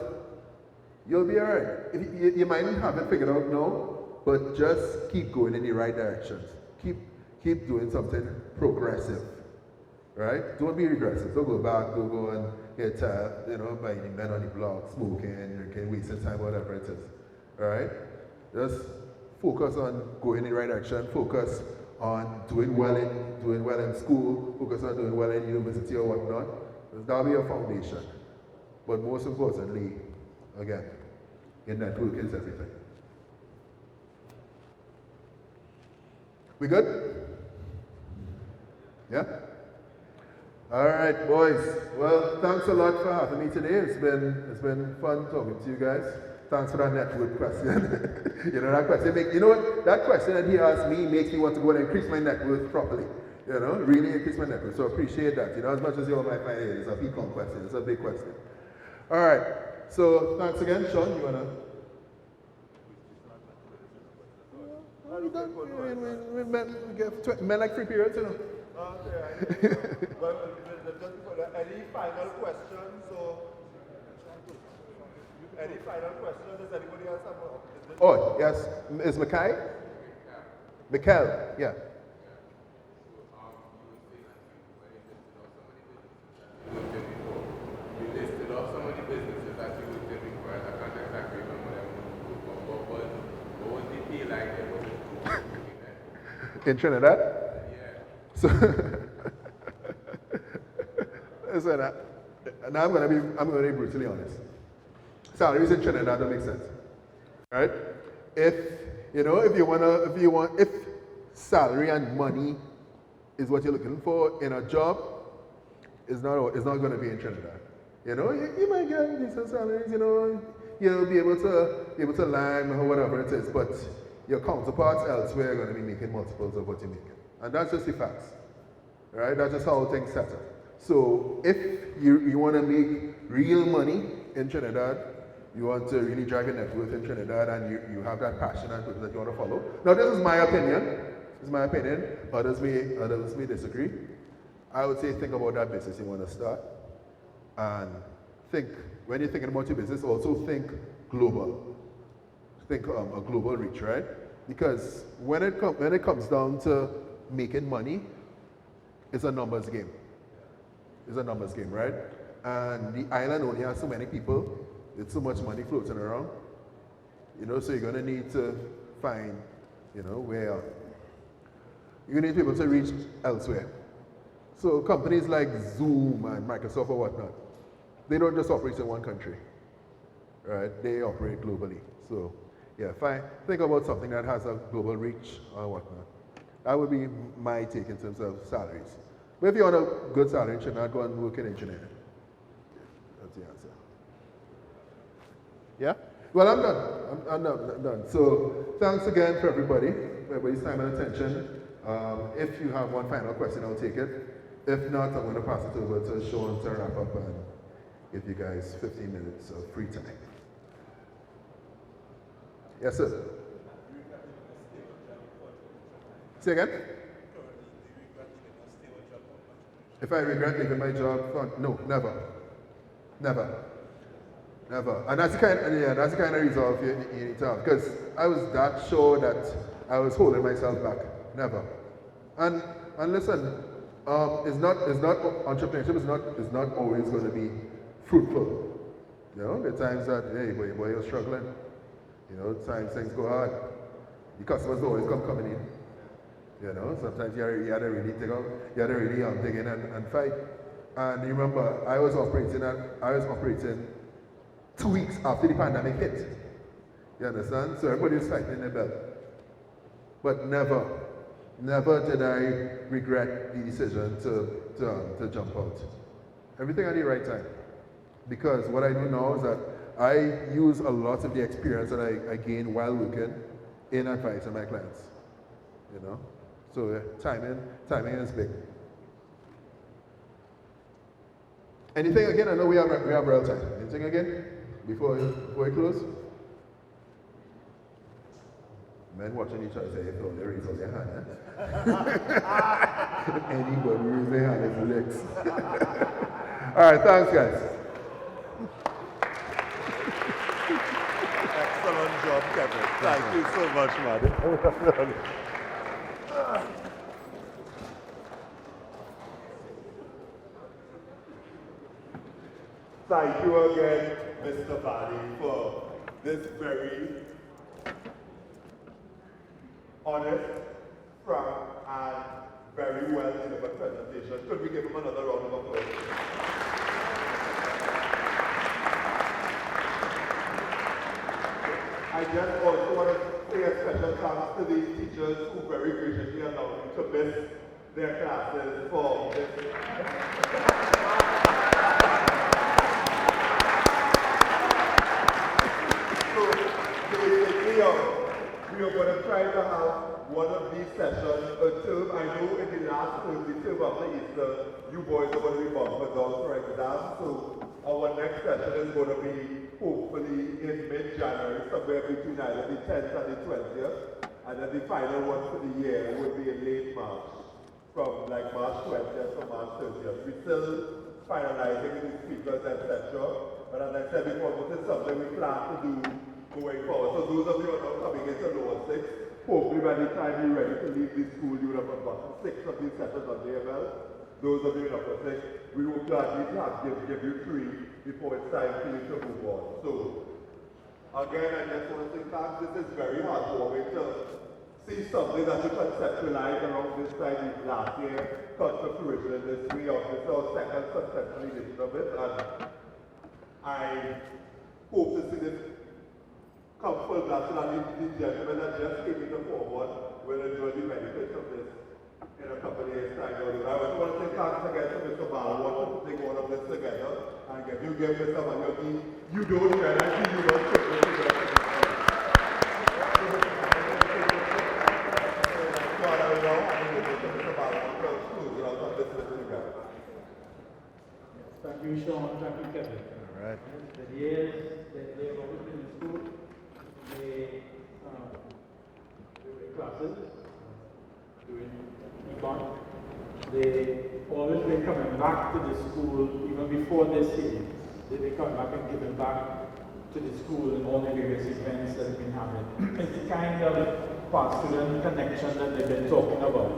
Speaker 3: You'll be alright. You might not have it figured out now, but just keep going in the right directions. Keep doing something progressive, right? Don't be regressive. Don't go back. Don't go and get by the men on the block, smoking, drinking, wasting time, whatever it is. All right? Just focus on going in the right direction. Focus on doing well in school. Focus on doing well in university or whatnot. That'll be your foundation. But most importantly, again, your network is everything. We good? Yeah? All right, boys. Well, thanks a lot for having me today. It's been fun talking to you guys. Thanks for that network question. That question that question that he asked me makes me want to go and increase my net worth properly. Really increase my net worth. So appreciate that. As much as you all might find it, it's a econ question. It's a big question. All right. So thanks again, Sean. You wanna? We men like free periods,
Speaker 2: Okay. Well, just for any final questions? Any final questions? Does anybody else have?
Speaker 3: Oh yes, is Mikhail? Mikhail, yeah.
Speaker 7: You listed off some of the businesses that you would get required. I can't exactly remember them. What was the fee like there?
Speaker 3: In Trinidad?
Speaker 7: Yeah.
Speaker 3: So, listen, now I'm gonna be brutally honest. Salaries in Trinidad don't make sense, right? If salary and money is what you're looking for in a job, it's not going to be in Trinidad. You might get decent salaries. You'll be able to land or whatever it is, but your counterparts elsewhere are going to be making multiples of what you're making, and that's just the facts, right? That's just how things settle. So if you want to make real money in Trinidad, you want to really drive your net worth in Trinidad, and you have that passion and purpose that you want to follow. Now, this is my opinion. This is my opinion. Others may disagree. I would say think about that business you want to start, and when you're thinking about your business, also think global. Think a global reach, right? Because when it comes down to making money, it's a numbers game. It's a numbers game, right? And the island only has so many people. There's so much money floating around, so you're going to need to find, where you're going to need to be able to reach elsewhere. So companies like Zoom and Microsoft or whatnot, they don't just operate in one country, right? They operate globally. So yeah, think about something that has a global reach or whatnot. That would be my take in terms of salaries. But if you want a good salary in Trinidad, go and work in engineering. That's the answer. Yeah? Well, I'm done. I'm done. So thanks again for everybody's time and attention. If you have one final question, I'll take it. If not, I'm going to pass it over to Sean to wrap up and give you guys 15 minutes of free time. Yes, sir. Say again? If I regret leaving my job, no, never. Never. Never. And that's the kind of resolve you need to have. Because I was that sure that I was holding myself back. Never. And listen, entrepreneurship is not always going to be fruitful. There are times that, hey, boy, you're struggling. Times things go hard. The customers always coming in. Sometimes you had to really dig in and fight. And you remember, I was operating 2 weeks after the pandemic hit. You understand? So everybody was fighting in their belt. But never did I regret the decision to jump out. Everything at the right time. Because what I do now is that I use a lot of the experience that I gained while working in advising my clients. So timing is big. Anything again? I know we have real time. Anything again? Before we close? Men watching each other say, if they raise their hand. Anybody raise their hand is next. All right, thanks, guys.
Speaker 2: Excellent job, Kevin. Thank you so much, man. Thank you again, Mr. Valley, for this very honest, frank, and very well delivered presentation. Could we give him another round of applause? I just also want to say a special thanks to the teachers who very graciously allowed me to miss their classes for this. So basically, we are going to try to have one of these sessions a term. I know in the last term, the term after Easter, you boys are going to be bumped down for exams. So our next session is going to be hopefully in mid-January, somewhere between either the 10th and the 20th. And then the final one for the year would be in late March, from like March 20th to March 30th. We're still finalizing the speakers, etc. But as I said before, this is something we plan to do going forward. So those of you who are now coming into lower 6, hopefully by the time you're ready to leave the school, you would have gotten 6 of these sessions on the belt. Those of you in upper 6, we will gladly give you 3 before it's time for you to move on. So, again, I just want to say thanks. This is very heartwarming to see something that you conceptualized around this time last year come to fruition in this way. This is our second successful edition of it, and I hope to see this come full blast, and the gentlemen that just came in the forward will enjoy the benefits of this in a couple of years' time. I just want to say thanks again to Mr. Balwar for putting all of this together, and if you give Mr. Manyoki, you don't realize you don't put this together. So I will now hand it over to Mr. Balwar to close it out on this little event.
Speaker 1: Thank you, Sean. Thank you, Kevin.
Speaker 3: All right.
Speaker 1: The years that they have always been in school, they were in classes, doing econ. They always been coming back to the school even before this series. They've been coming back and giving back to the school and all the various events that have been happening. It's the kind of past-student connection that they've been talking about,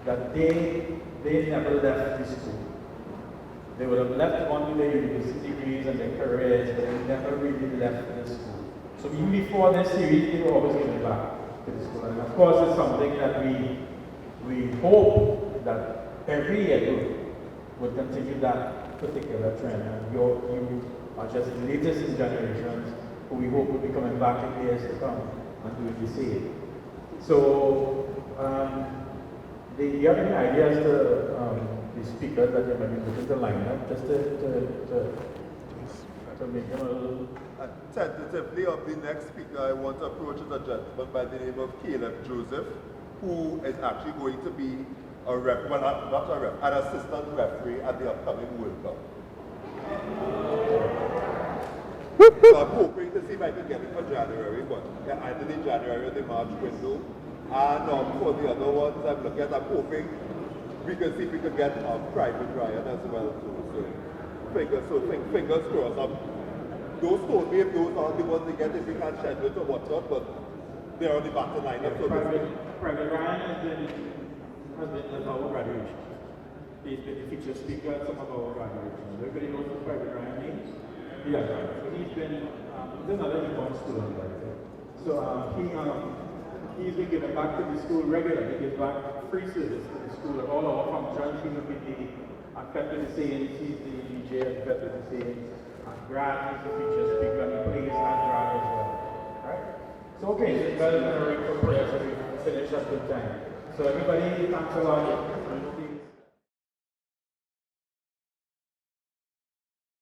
Speaker 1: that they never left the school. They would have left on with their university degrees and their careers, but they never really left the school. So even before this series, they were always giving back to the school. And of course, it's something that we hope that every year would continue that particular trend. And you are just the latest in generations who we hope will be coming back in years to come and doing the same. So, do you have any ideas to the speakers that you might be putting to line up, just to make them a little...
Speaker 2: Tentatively, of the next speaker, I want to approach is a gentleman by the name of Caleb Joseph, who is actually going to be a ref, well, not a ref, an assistant referee at the upcoming World Cup. So I'm hoping to see if I can get it for January, but either the January or the March window. And for the other ones, I'm hoping we can see if we can get Private Ryan as well too. So fingers crossed. Those told me if those aren't the ones they get, if we can't schedule it or whatnot, but they're on the battle lineup. So
Speaker 1: Private Ryan has been at our graduation. He's been the featured speaker at some of our graduations. Everybody knows who Private Ryan is? Yeah, right. So he's been another econ student, right? So he's been giving back to the school regularly. He gives back free service to the school at all our functions. He will be the Fed with the Saints, he's the DJ at Fed with the Saints. Grad is the featured speaker, and he plays and grad as well. Right? So okay, well, we're ready for prayers, so we finish at good time. So everybody, thanks a lot.